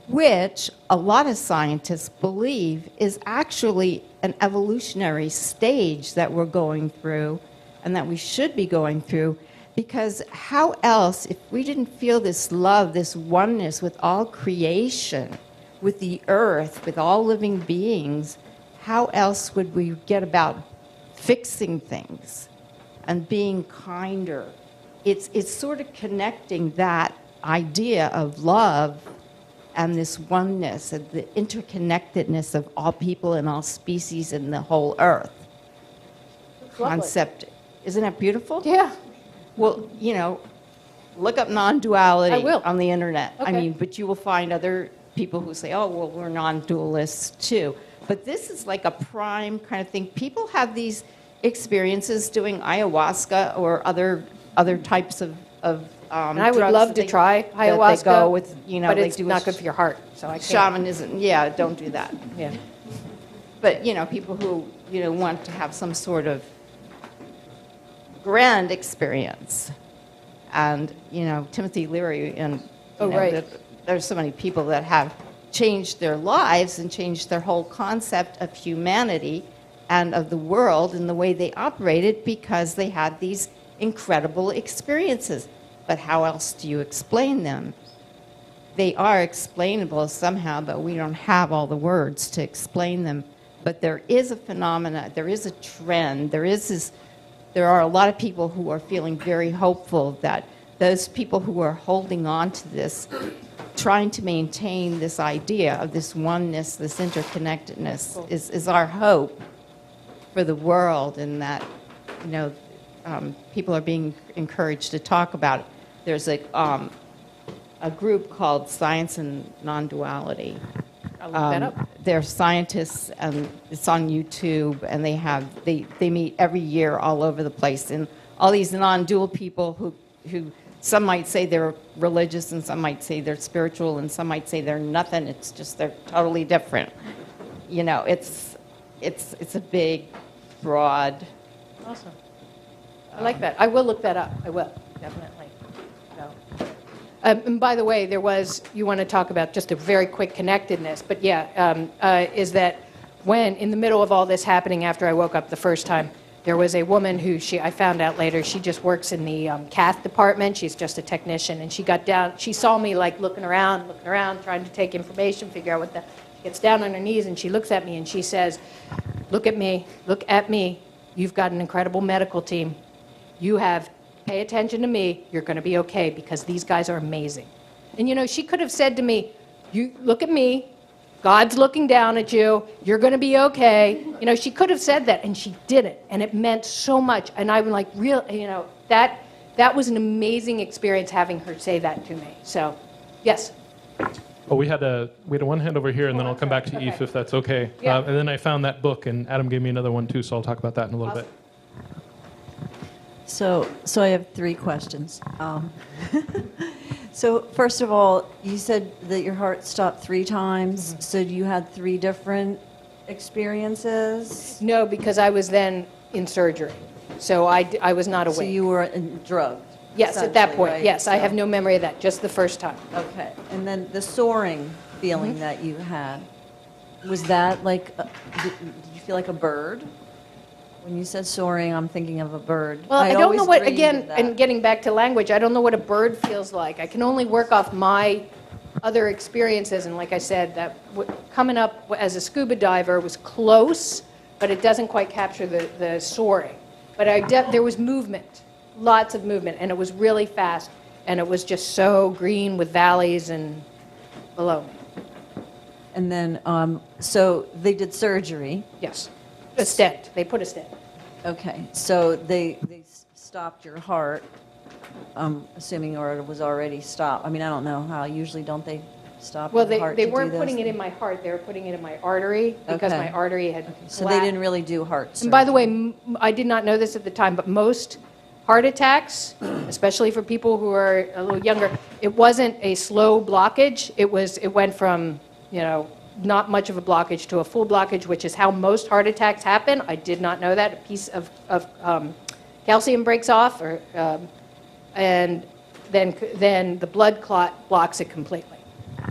which a lot of scientists believe is actually an evolutionary stage that we're going through and that we should be going through. Because how else, if we didn't feel this love, this oneness with all creation, with the earth, with all living beings, how else would we get about fixing things and being kinder? It's sort of connecting that idea of love and this oneness and the interconnectedness of all people and all species in the whole earth concept. Isn't that beautiful? Yeah. Well, look up non-duality I will. on the internet. I Okay. mean, but you will find other people who say, oh, well, we're non-dualists too. But this is like a prime kind of thing. People have these experiences doing ayahuasca or other types of And I would drugs love that to they- try that ayahuasca, They go with, but they it's do not a good for your heart, so I can't. shamanism. Yeah, don't do that. Yeah. But, people who, want to have some sort of grand experience. And, Timothy Leary and, Oh, right. there's so many people that have changed their lives and changed their whole concept of humanity and of the world and the way they operated because they had these incredible experiences. But how else do you explain them? They are explainable somehow, but we don't have all the words to explain them. But there is a phenomena, there is a trend, there are a lot of people who are feeling very hopeful that those people who are holding on to this, trying to maintain this idea of this oneness, this interconnectedness, is our hope for the world, and that people are being encouraged to talk about it. There's a group called Science and Non-Duality. I'll look that up. They're scientists, and it's on YouTube, and they meet every year all over the place, and all these non-dual people who some might say they're religious, and some might say they're spiritual, and some might say they're nothing. It's just they're totally different. It's a big, broad. Awesome. I like that. I will look that up. I will, definitely. So. And by the way, you want to talk about just a very quick connectedness, but is that when, in the middle of all this happening after I woke up the first time, there was a woman who I found out later, she just works in the cath department. She's just a technician, and she saw me like looking around, trying to take information, figure out she gets down on her knees, and she looks at me and she says, look at me, you've got an incredible medical team. Pay attention to me, you're going to be okay because these guys are amazing. And she could have said to me, you look at me, God's looking down at you, you're going to be okay. She could have said that, and she didn't, and it meant so much. And I'm like, that was an amazing experience having her say that to me. So, yes. Well, we had one hand over here, and then I'll come back to Okay. Eve if that's okay. Yeah. And then I found that book, and Adam gave me another one too, so I'll talk about that in a little Awesome. bit. So I have 3 questions. So first of all, you said that your heart stopped 3 times. So you had 3 different experiences? No, because I was then in surgery. So I was not awake. So you were drugged? Yes, at that essentially, point. right? Yes, I So- have no memory of that, just the first time. Okay. And then the soaring feeling that you had, was that like, did you feel like a bird? When you said soaring, I'm thinking of a bird. Well, I I'd don't know always what, dreamed again, of that. and getting back to language, I don't know what a bird feels like. I can only work off my other experiences, and like I said, that coming up as a scuba diver was close, but it doesn't quite capture the soaring. But there was movement, lots of movement, and it was really fast, and it was just so green with valleys and below me. And then, so they did surgery. Yes, a stent. They put a stent. Okay, so they stopped your heart, assuming, or it was already stopped. I mean, I don't know how. Usually, don't they stop Well, your heart they to do weren't those putting it in things? my heart. They were putting it in my artery because Okay. my artery had So they collapsed. didn't really do heart surgery. And by the way, I did not know this at the time, but most heart attacks, especially for people who are a little younger, it wasn't a slow blockage. It went from, not much of a blockage to a full blockage, which is how most heart attacks happen. I did not know that. A piece of calcium breaks off, and then the blood clot blocks it completely.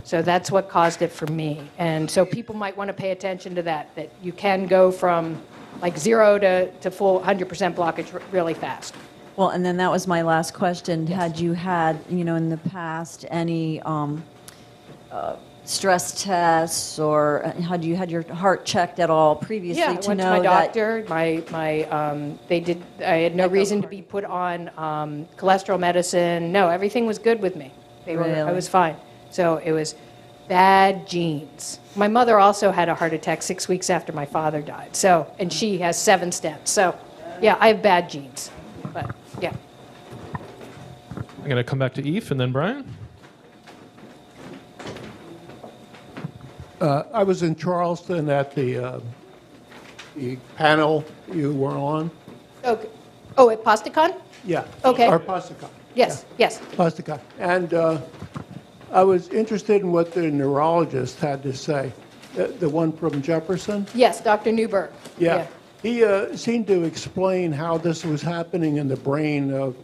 So that's what caused it for me. And so people might want to pay attention to that you can go from like 0 to full 100% blockage really fast. Well, and then that was my last question. Had you had, in the past, any stress tests, or had you had your heart checked at all previously Yeah, I to went know to my that? doctor. I had no reason to be put on cholesterol medicine. No, everything was good with me. I Really? was fine. So it was bad genes. My mother also had a heart attack 6 weeks after my father died. So, and she has 7 stents. So, yeah, I have bad genes. But yeah. I'm going to come back to Eve and then Brian. I was in Charleston at the panel you were on. Okay. Oh, at Posticon? Yeah. Okay. Or Posticon. Yes, yes. Posticon. And I was interested in what the neurologist had to say, the one from Jefferson. Yes, Dr. Newberg. Yeah. He seemed to explain how this was happening in the brain,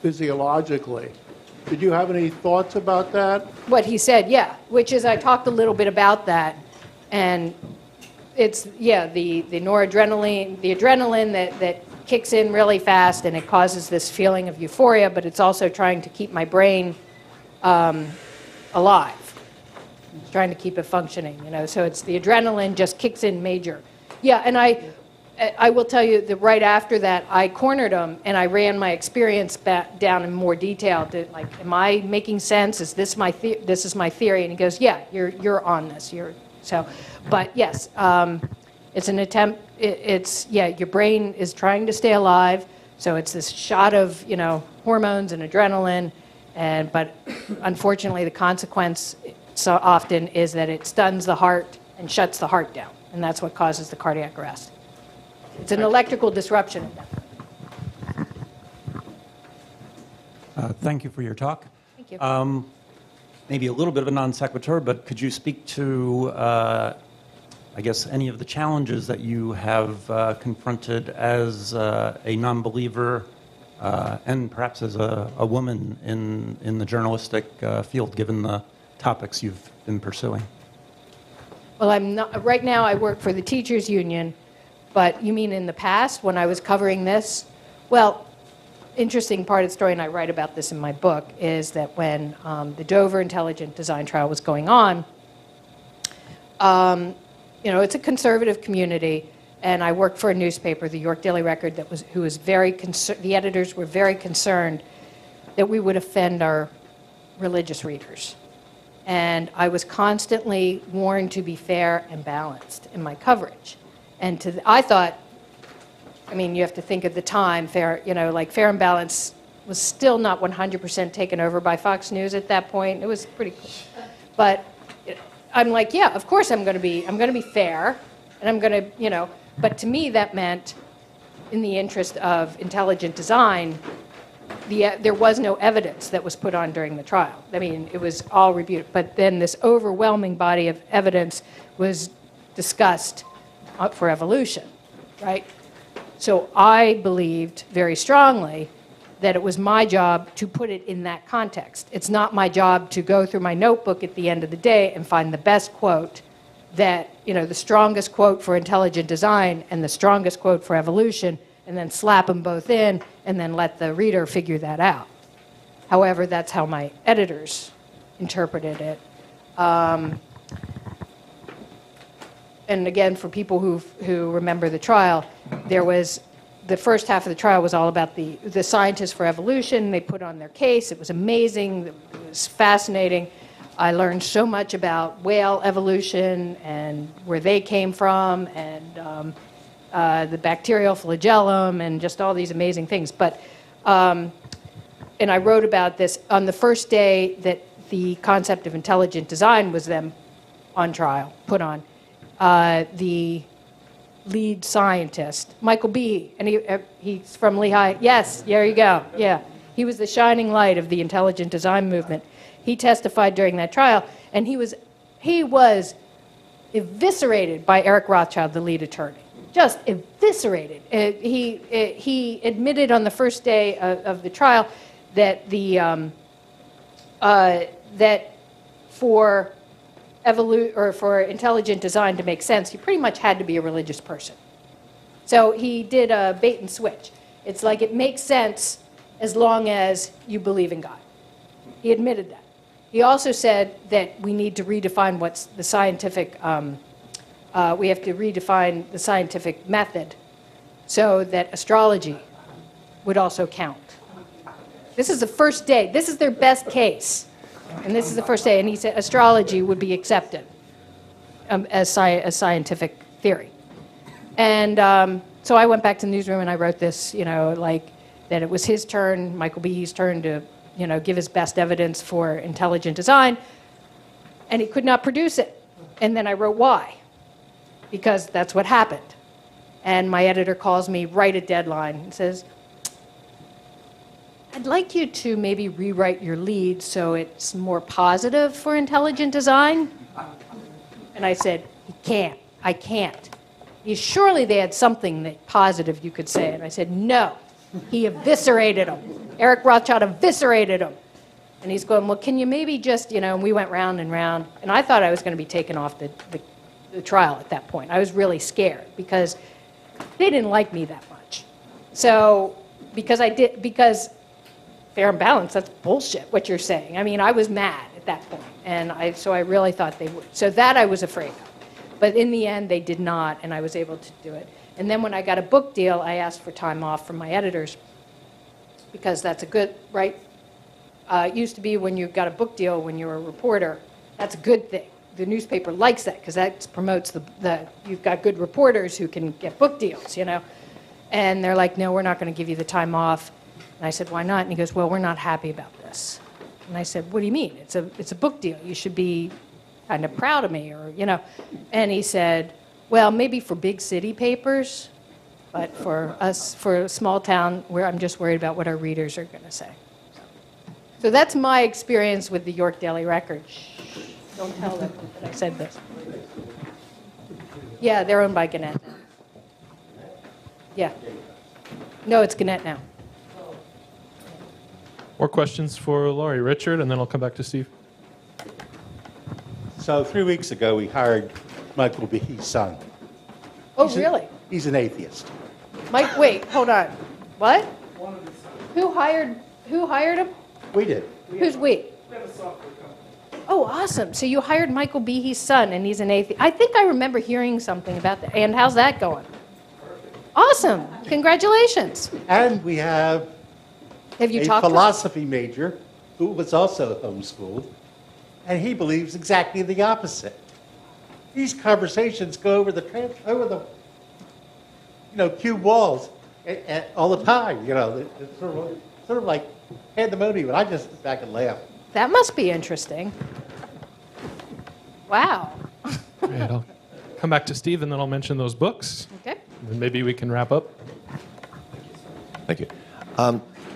physiologically. Did you have any thoughts about that? What he said, yeah, which is I talked a little bit about that, and it's, the noradrenaline, the adrenaline that kicks in really fast, and it causes this feeling of euphoria, but it's also trying to keep my brain alive. It's trying to keep it functioning, so it's the adrenaline just kicks in major. Yeah, and I will tell you that right after that, I cornered him and I ran my experience back down in more detail. Am I making sense? Is this this is my theory? And he goes, yeah, you're on this. But yes, it's an attempt. Your brain is trying to stay alive. So it's this shot of hormones and adrenaline, but unfortunately the consequence so often is that it stuns the heart and shuts the heart down, and that's what causes the cardiac arrest. It's an electrical disruption. Thank you for your talk. Thank you. Maybe a little bit of a non sequitur, but could you speak to, any of the challenges that you have confronted as a non-believer and perhaps as a woman in the journalistic field, given the topics you've been pursuing? Well, I'm not, right now I work for the teachers union, but you mean in the past when I was covering this? Well, interesting part of the story, and I write about this in my book, is that when the Dover intelligent design trial was going on, it's a conservative community, and I worked for a newspaper, the York Daily Record, who was the editors were very concerned that we would offend our religious readers. And I was constantly warned to be fair and balanced in my coverage. And I thought, you have to think at the time, fair and balanced was still not 100% taken over by Fox News at that point. It was pretty cool. But I'm like, yeah, of course I'm going to be fair, and I'm going to, but to me that meant, in the interest of intelligent design, there was no evidence that was put on during the trial. It was all reviewed. But then this overwhelming body of evidence was discussed for evolution, right? So I believed very strongly that it was my job to put it in that context. It's not my job to go through my notebook at the end of the day and find the best quote the strongest quote for intelligent design and the strongest quote for evolution, and then slap them both in and then let the reader figure that out. However, that's how my editors interpreted it. And again, for people who remember the trial, the first half of the trial was all about the scientists for evolution. They put on their case. It was amazing. It was fascinating. I learned so much about whale evolution and where they came from, and the bacterial flagellum, and just all these amazing things. But and I wrote about this on the first day that the concept of intelligent design was then on trial, put on. The lead scientist, Michael B., and he's from Lehigh. Yes, there you go. Yeah, he was the shining light of the intelligent design movement. He testified during that trial, and he was eviscerated by Eric Rothschild, the lead attorney. Just eviscerated. He admitted on the first day of the trial that that for for intelligent design to make sense, you pretty much had to be a religious person. So he did a bait and switch. It's like it makes sense as long as you believe in God. He admitted that. He also said that we need to redefine what's the scientific, we have to redefine the scientific method so that astrology would also count. This is the first day. This is their best case. And this is the first day. And he said astrology would be accepted as scientific theory. And so I went back to the newsroom and I wrote this, like that it was his turn, Michael Behe's turn to, give his best evidence for intelligent design. And he could not produce it. And then I wrote why. Because that's what happened. And my editor calls me right at deadline and says, I'd like you to maybe rewrite your lead so it's more positive for intelligent design. And I said, I can't. Surely they had something that positive you could say. And I said, no, he eviscerated him. Eric Rothschild eviscerated him. And he's going, well, can you maybe just, and we went round and round. And I thought I was going to be taken off the trial at that point. I was really scared because they didn't like me that much. So, because fair and balanced, that's bullshit, what you're saying. I mean, I was mad at that point, and so I really thought they would. So that I was afraid of. But in the end, they did not, and I was able to do it. And then when I got a book deal, I asked for time off from my editors, because that's a good, right? It used to be when you got a book deal when you were a reporter, that's a good thing. The newspaper likes that, because that promotes you've got good reporters who can get book deals, And they're like, no, we're not going to give you the time off. And I said, why not? And he goes, well, we're not happy about this. And I said, what do you mean? It's a book deal. You should be kind of proud of me, or. And he said, well, maybe for big city papers, but for us, for a small town, where I'm just worried about what our readers are going to say. So that's my experience with the York Daily Record. Shh, don't tell them that I said this. Yeah, they're owned by Gannett now. Yeah. No, it's Gannett now. More questions for Lauri? Richard, and then I'll come back to Steve. So 3 weeks ago, we hired Michael Behe's son. Oh, really? He's an atheist. Mike, wait, hold on. What? Who hired him? We did. Who's we? Oh, awesome. So you hired Michael Behe's son, and he's an atheist. I think I remember hearing something about that. And how's that going? Awesome. Congratulations. And we have you a talked to him? philosophy major who was also homeschooled, and he believes exactly the opposite. These conversations go over the cube walls all the time. It's sort of like pandemonium, and I just sit back and laugh. That must be interesting. Wow. All right, I'll come back to Steve, and then I'll mention those books. Okay. And then maybe we can wrap up. Thank you.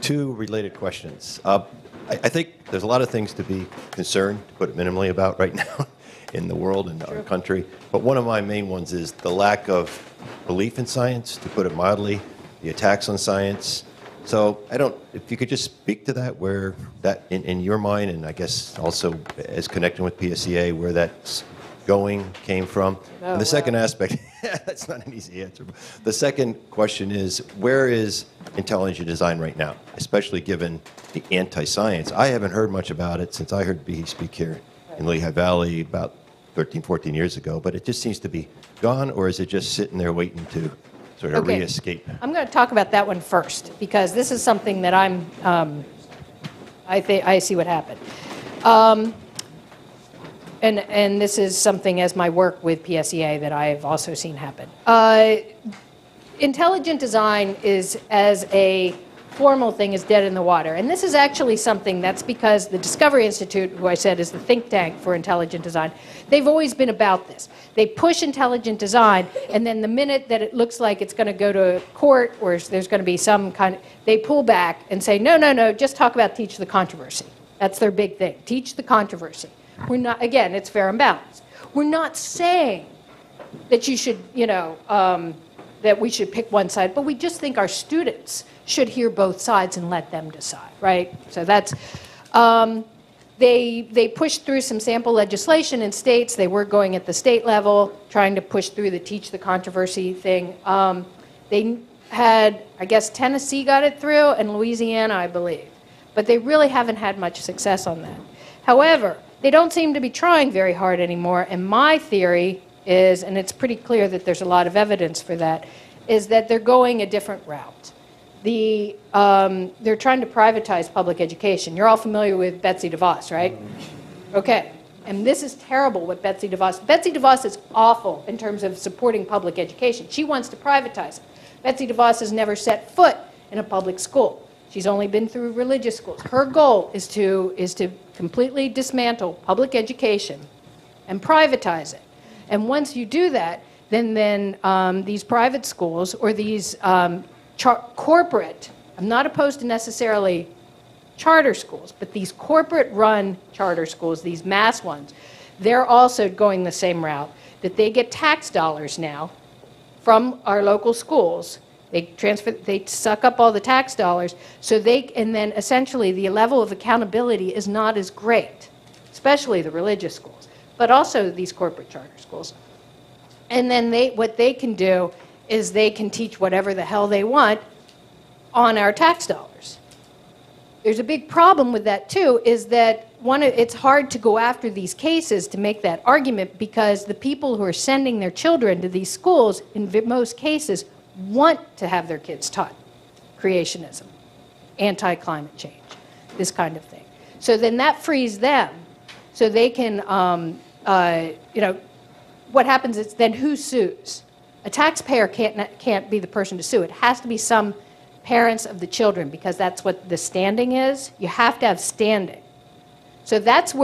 Two related questions. I think there's a lot of things to be concerned, to put it minimally, about right now in the world and our country. But one of my main ones is the lack of belief in science, to put it mildly, the attacks on science. So if you could just speak to that, where that, in your mind, and I guess also as connecting with PSEA, where that's came from. Oh, and the second aspect, that's not an easy answer. The second question is, where is intelligent design right now, especially given the anti-science? I haven't heard much about it since I heard Behe speak here in Lehigh Valley about 13, 14 years ago, but it just seems to be gone, or is it just sitting there waiting to sort of re-escape? I'm going to talk about that one first, because this is something that I see what happened. And this is something, as my work with PSEA, that I've also seen happen. Intelligent design is, as a formal thing, is dead in the water. And this is actually something that's because the Discovery Institute, who I said is the think tank for intelligent design, they've always been about this. They push intelligent design, and then the minute that it looks like it's going to go to court or there's going to be some kind of, they pull back and say, no, just talk about teach the controversy. That's their big thing, teach the controversy. We're not, again, it's fair and balanced. We're not saying that you should, that we should pick one side, but we just think our students should hear both sides and let them decide, right? So that's, they pushed through some sample legislation in states. They were going at the state level, trying to push through the teach the controversy thing. They had, I guess, Tennessee got it through, and Louisiana, I believe. But they really haven't had much success on that. However, they don't seem to be trying very hard anymore, and my theory is, and it's pretty clear that there's a lot of evidence for that, is that they're going a different route. They're trying to privatize public education. You're all familiar with Betsy DeVos, right? Okay. And this is terrible what Betsy DeVos is awful in terms of supporting public education. She wants to privatize it. Betsy DeVos has never set foot in a public school. She's only been through religious schools. Her goal is to completely dismantle public education and privatize it. And once you do that, then these private schools or these corporate, I'm not opposed to necessarily charter schools, but these corporate-run charter schools, these mass ones, they're also going the same route, that they get tax dollars now from our local schools. They suck up all the tax dollars, and then essentially the level of accountability is not as great, especially the religious schools, but also these corporate charter schools. And then what they can do is they can teach whatever the hell they want on our tax dollars. There's a big problem with that too, is that it's hard to go after these cases to make that argument, because the people who are sending their children to these schools, in most cases, want to have their kids taught creationism, anti-climate change, this kind of thing. So then that frees them, so they can, what happens is then who sues? A taxpayer can't be the person to sue. It has to be some parents of the children, because that's what the standing is. You have to have standing. So that's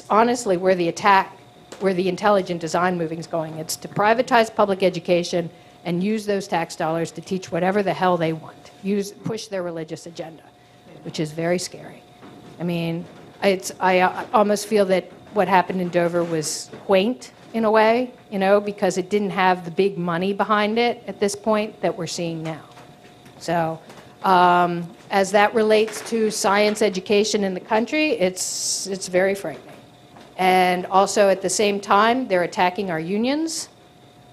honestly where the intelligent design movement is going. It's to privatize public education and use those tax dollars to teach whatever the hell they want. Push their religious agenda, which is very scary. I mean, I almost feel that what happened in Dover was quaint in a way, because it didn't have the big money behind it at this point that we're seeing now. So as that relates to science education in the country, it's very frightening. And also at the same time, they're attacking our unions.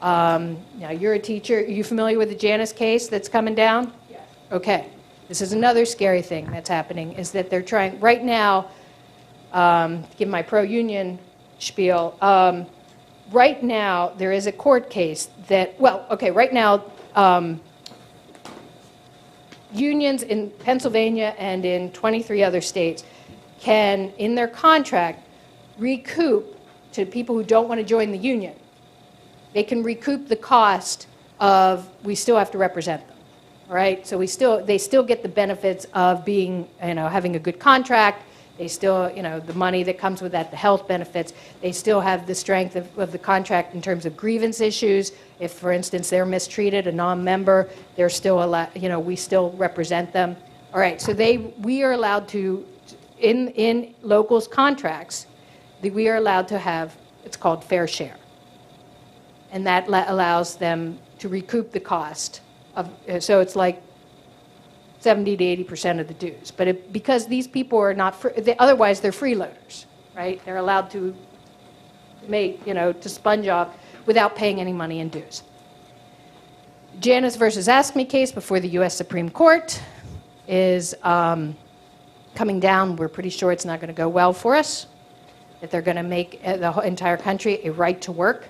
Now, you're a teacher. Are you familiar with the Janus case that's coming down? Yes. Okay. This is another scary thing that's happening, is that they're trying, right now, to give my pro-union spiel, right now there is a court case that, right now, unions in Pennsylvania and in 23 other states can, in their contract, recoup to people who don't want to join the union. They can recoup the cost of, we still have to represent them, all right? So they still get the benefits of being, having a good contract. They still, the money that comes with that, the health benefits. They still have the strength of the contract in terms of grievance issues. If, for instance, they're mistreated, a non-member, they're still allowed, we still represent them. All right, so we are allowed to, in locals' contracts, we are allowed to have, it's called fair share. And that allows them to recoup the cost of, so it's like 70 to 80% of the dues. But because these people are not, otherwise they're freeloaders, right? They're allowed to make, to sponge off without paying any money in dues. Janus versus Ask Me case before the U.S. Supreme Court is coming down. We're pretty sure it's not going to go well for us, that they're going to make the entire country a right-to-work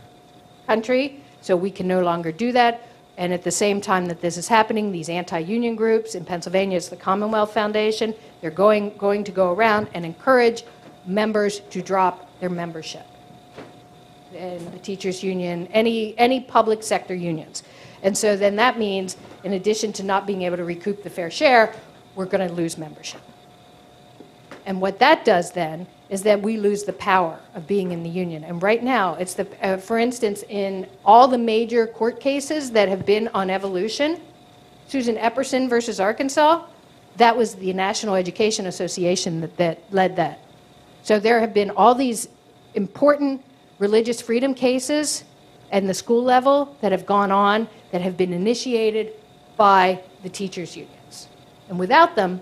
country, so we can no longer do that. And at the same time that this is happening, these anti-union groups, in Pennsylvania it's the Commonwealth Foundation, they're going to go around and encourage members to drop their membership. And the teachers union, any public sector unions. And so then that means, in addition to not being able to recoup the fair share, we're going to lose membership. And what that does then is that we lose the power of being in the union. And right now, it's for instance, in all the major court cases that have been on evolution, Susan Epperson versus Arkansas, that was the National Education Association that led that. So there have been all these important religious freedom cases and the school level that have gone on, that have been initiated by the teachers' unions. And without them,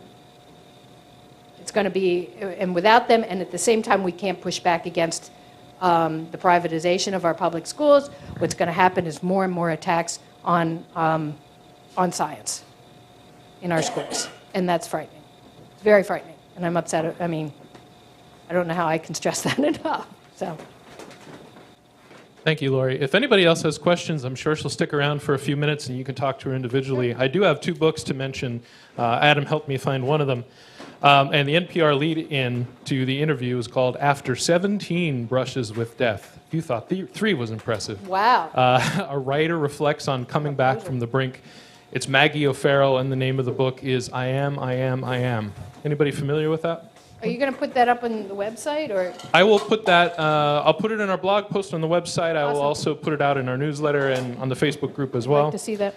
it's going to be, and without them, and at the same time, we can't push back against the privatization of our public schools. What's going to happen is more and more attacks on science in our schools, and that's frightening. It's very frightening, and I'm upset. I mean, I don't know how I can stress that enough. So. Thank you, Lauri. If anybody else has questions, I'm sure she'll stick around for a few minutes and you can talk to her individually. I do have 2 books to mention. Adam helped me find one of them. And the NPR lead-in to the interview is called After 17 Brushes with Death. You thought 3 was impressive. Wow. A writer reflects on coming back from the brink. It's Maggie O'Farrell, and the name of the book is I Am, I Am, I Am. Anybody familiar with that? Are you going to put that up on the website, or? I will put that, I'll put it in our blog post on the website. I will Awesome. also put it out in our newsletter and on the Facebook group as I'd well. like to see that.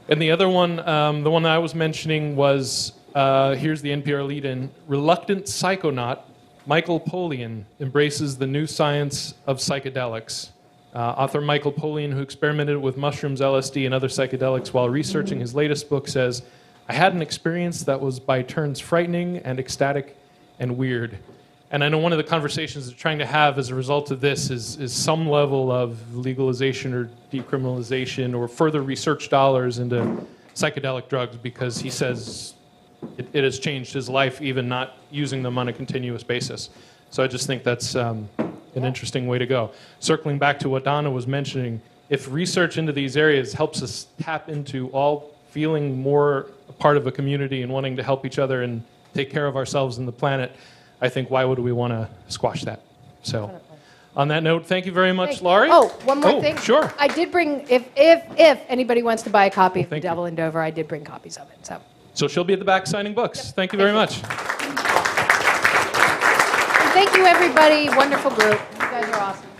And the other one, the one that I was mentioning was, here's the NPR lead-in, Reluctant Psychonaut, Michael Polian embraces the new science of psychedelics. Author Michael Polian, who experimented with mushrooms, LSD, and other psychedelics while researching his latest book, says, I had an experience that was by turns frightening and ecstatic and weird. And I know one of the conversations they're trying to have as a result of this is some level of legalization or decriminalization or further research dollars into psychedelic drugs, because he says it has changed his life, even not using them on a continuous basis. So I just think that's an interesting way to go. Circling back to what Donna was mentioning, if research into these areas helps us tap into all feeling more a part of a community and wanting to help each other and take care of ourselves and the planet, I think why would we want to squash that? So, on that note, thank you very much, Lauri. Oh, one more thing. Sure. I did bring, if anybody wants to buy a copy of The thank you. Devil in Dover, I did bring copies of it. So she'll be at the back signing books. Yep. Thank you very much. And thank you, everybody. Wonderful group. You guys are awesome.